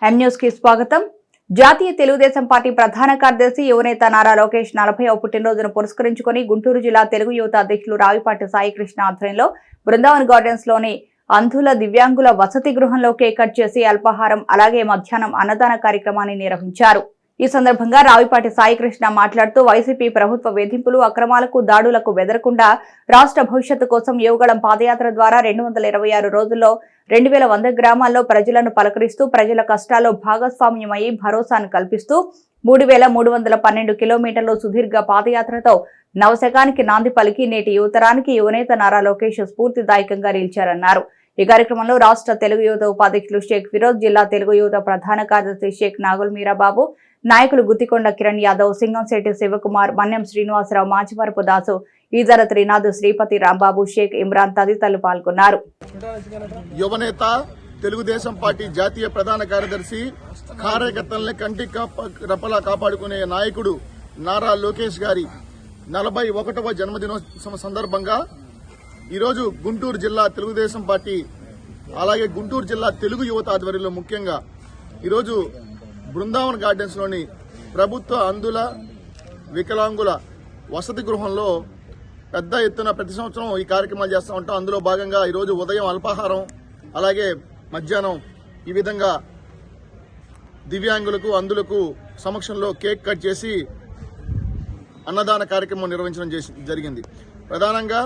M news కి స్వాగతం. జాతీయ తెలుగుదేశం పార్టీ ప్రధాన కార్యదర్శి యువనేత నారా లోకేష్ 40వ పుట్టినరోజును పురస్కరించుకుని గుంటూరు జిల్లా తెలుగు యువత అధ్యక్షులు రావిపాటి సాయికృష్ణ ఆధ్వర్యంలో బృందావన్ గార్డెన్స్ లోని అంధుల దివ్యాంగుల వసతి గృహంలో కేక్ కట్ చేసి అల్పాహారం అలాగే మధ్యాహ్నం అన్నదాన కార్యక్రమాన్ని నిర్వహించారు. ఈ సందర్భంగా రావిపాటి సాయికృష్ణ మాట్లాడుతూ వైసీపీ ప్రభుత్వ వేధింపులు, అక్రమాలకు, దాడులకు బెదరకుండా రాష్ట్ర భవిష్యత్తు కోసం యువగళం పాదయాత్ర ద్వారా 226 రోజుల్లో 2100 గ్రామాల్లో ప్రజలను పలకరిస్తూ ప్రజల కష్టాల్లో భాగస్వామ్యమై భరోసాను కల్పిస్తూ 3312 కిలోమీటర్ల సుదీర్ఘ పాదయాత్రతో నవశకానికి నాంది పలికి నేటి యువతరానికి యువనేత నారా లోకేష్ స్ఫూర్తిదాయకంగా నిలిచారన్నారు. ఈ కార్యక్రమంలో రాష్ట్ర తెలుగు యువత ఉపాధ్యక్షులు షేక్ ఫిరోజ్, జిల్లా తెలుగు యువత ప్రధాన కార్యదర్శి షేక్ నాగుల్ మీరాబాబు, నాయకులు గుత్తికొండ కిరణ్ యాదవ్, సింగంశెట్టి శివకుమార్, మన్యం శ్రీనివాసరావు, మాచివరపు దాసు, ఈజర త్రినాథ్, శ్రీపతి రాంబాబు, షేక్ ఇమ్రాన్ తదితరులు పాల్గొన్నారు. యువనేత, తెలుగుదేశం పార్టీ జాతీయ ప్రధాన కార్యదర్శి, కార్యకర్తల్ని కంటి రెప్పలా కాపాడుకునే నాయకుడు నారా లోకేష్ గారి 41వ జన్మదినోత్సవం సందర్భంగా ఈరోజు గుంటూరు జిల్లా తెలుగుదేశం పార్టీ అలాగే గుంటూరు జిల్లా తెలుగు యువత ఆధ్వర్యంలో ముఖ్యంగా ఈరోజు బృందావన్ గార్డెన్స్ లోని ప్రభుత్వ అంధుల వికలాంగుల వసతి గృహంలో పెద్ద ఎత్తున ప్రతి సంవత్సరం ఈ కార్యక్రమాలు చేస్తూ ఉంటాం. అందులో భాగంగా ఈరోజు ఉదయం అల్పాహారం అలాగే మధ్యాహ్నం ఈ విధంగా దివ్యాంగులకు అంధులకు సమక్షంలో కేక్ కట్ చేసి అన్నదాన కార్యక్రమం నిర్వహించడం జరిగింది. ప్రధానంగా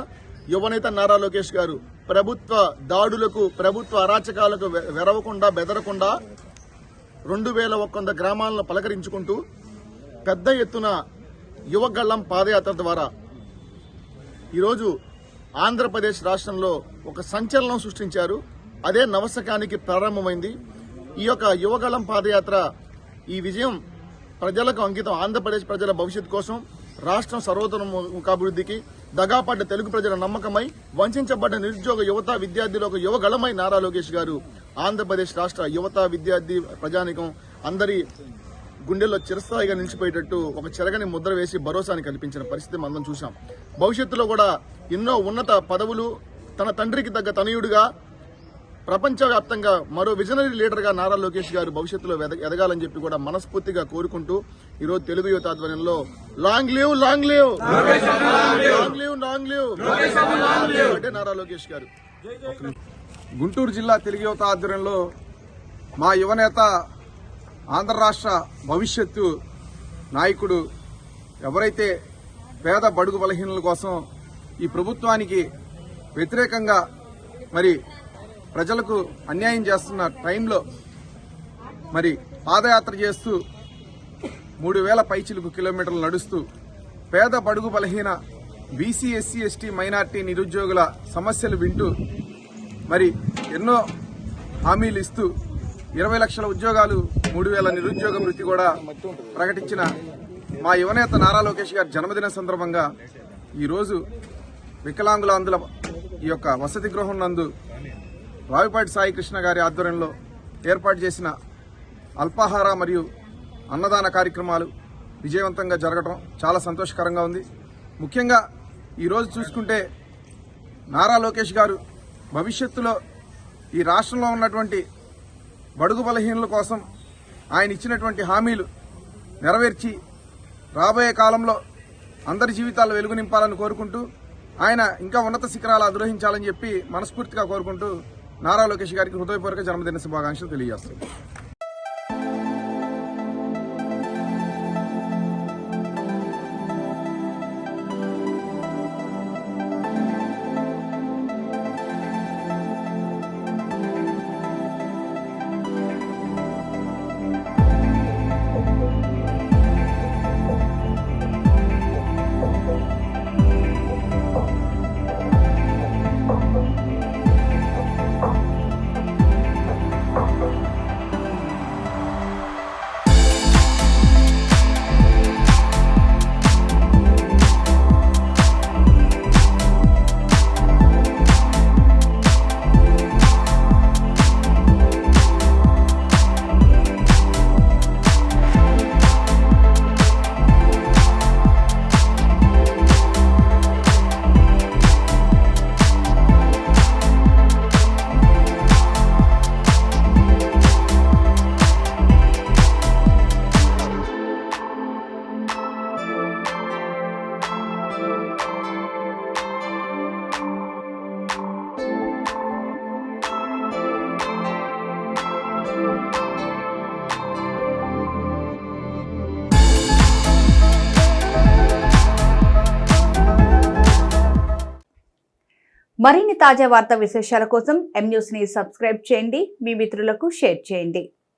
యువనేత నారా లోకేష్ గారు ప్రభుత్వ దాడులకు, ప్రభుత్వ అరాచకాలకు వెరవకుండా, బెదరకుండా 2100 గ్రామాలను పలకరించుకుంటూ పెద్ద ఎత్తున యువగళం పాదయాత్ర ద్వారా ఈరోజు ఆంధ్రప్రదేశ్ రాష్ట్రంలో ఒక సంచలనం సృష్టించారు. అదే నవశకానికి ప్రారంభమైంది. ఈ యొక్క యువగళం పాదయాత్ర ఈ విజయం ప్రజలకు అంకితం. ఆంధ్రప్రదేశ్ ప్రజల భవిష్యత్తు కోసం, రాష్ట్రం సర్వతోముఖాభివృద్ధికి, దగాపడ్డ తెలుగు ప్రజల నమ్మకమై, వంచబడ్డ నిరుద్యోగ యువత విద్యార్థులకు యువగళమై నారా లోకేష్ గారు ఆంధ్రప్రదేశ్ రాష్ట్ర యువత విద్యార్థి ప్రజానికం అందరి గుండెల్లో చిరస్థాయిగా నిలిచిపోయేటట్టు ఒక చెరగని ముద్ర వేసి భరోసాని కల్పించిన పరిస్థితి మనం చూశాం. భవిష్యత్తులో కూడా ఎన్నో ఉన్నత పదవులు, తన తండ్రికి తగ్గ తనయుడిగా ప్రపంచవ్యాప్తంగా మరో విజనరీ లీడర్గా నారా లోకేష్ గారు భవిష్యత్తులో ఎదగాలని చెప్పి కూడా మనస్ఫూర్తిగా కోరుకుంటూ ఈరోజు తెలుగు యువత ఆధ్వర్యంలో long live long live long live long live అంటే నారా లోకేష్ గారు. గుంటూరు జిల్లా తెలుగు యువత ఆధ్వర్యంలో మా యువనేత, ఆంధ్ర రాష్ట్ర భవిష్యత్తు నాయకుడు, ఎవరైతే పేద బడుగు బలహీనుల కోసం ఈ ప్రభుత్వానికి వ్యతిరేకంగా మరి ప్రజలకు అన్యాయం చేస్తున్న టైంలో మరి పాదయాత్ర చేస్తూ 3000 పైచిలుకు కిలోమీటర్లు నడుస్తూ పేద బడుగు బలహీన బీసీ, ఎస్సీ, ఎస్టీ, మైనార్టీ నిరుద్యోగుల సమస్యలు వింటూ మరి ఎన్నో హామీలు ఇస్తూ 20 లక్షల ఉద్యోగాలు, 3000 నిరుద్యోగ వృత్తి కూడా ప్రకటించిన మా యువనేత నారా లోకేష్ గారి జన్మదిన సందర్భంగా ఈరోజు వికలాంగుల అందుల ఈ యొక్క వసతి గృహం నందు రావిపాటి సాయికృష్ణ గారి ఆధ్వర్యంలో ఏర్పాటు చేసిన అల్పాహార మరియు అన్నదాన కార్యక్రమాలు విజయవంతంగా జరగడం చాలా సంతోషకరంగా ఉంది. ముఖ్యంగా ఈరోజు చూసుకుంటే నారా లోకేష్ గారు భవిష్యత్తులో ఈ రాష్ట్రంలో ఉన్నటువంటి బడుగు బలహీనుల కోసం ఆయన ఇచ్చినటువంటి హామీలు నెరవేర్చి రాబోయే కాలంలో అందరి జీవితాల్లో వెలుగు నింపాలని కోరుకుంటూ ఆయన ఇంకా ఉన్నత శిఖరాలు అధిరోహించాలని చెప్పి మనస్ఫూర్తిగా కోరుకుంటూ నారా లోకేష్ గారికి హృదయపూర్వక జన్మదిన శుభాకాంక్షలు తెలియజేస్తారు. మరిన్ని తాజా వార్తా విశేషాల కోసం ఎం న్యూస్ ని సబ్స్క్రైబ్ చేయండి, మీ మిత్రులకు షేర్ చేయండి.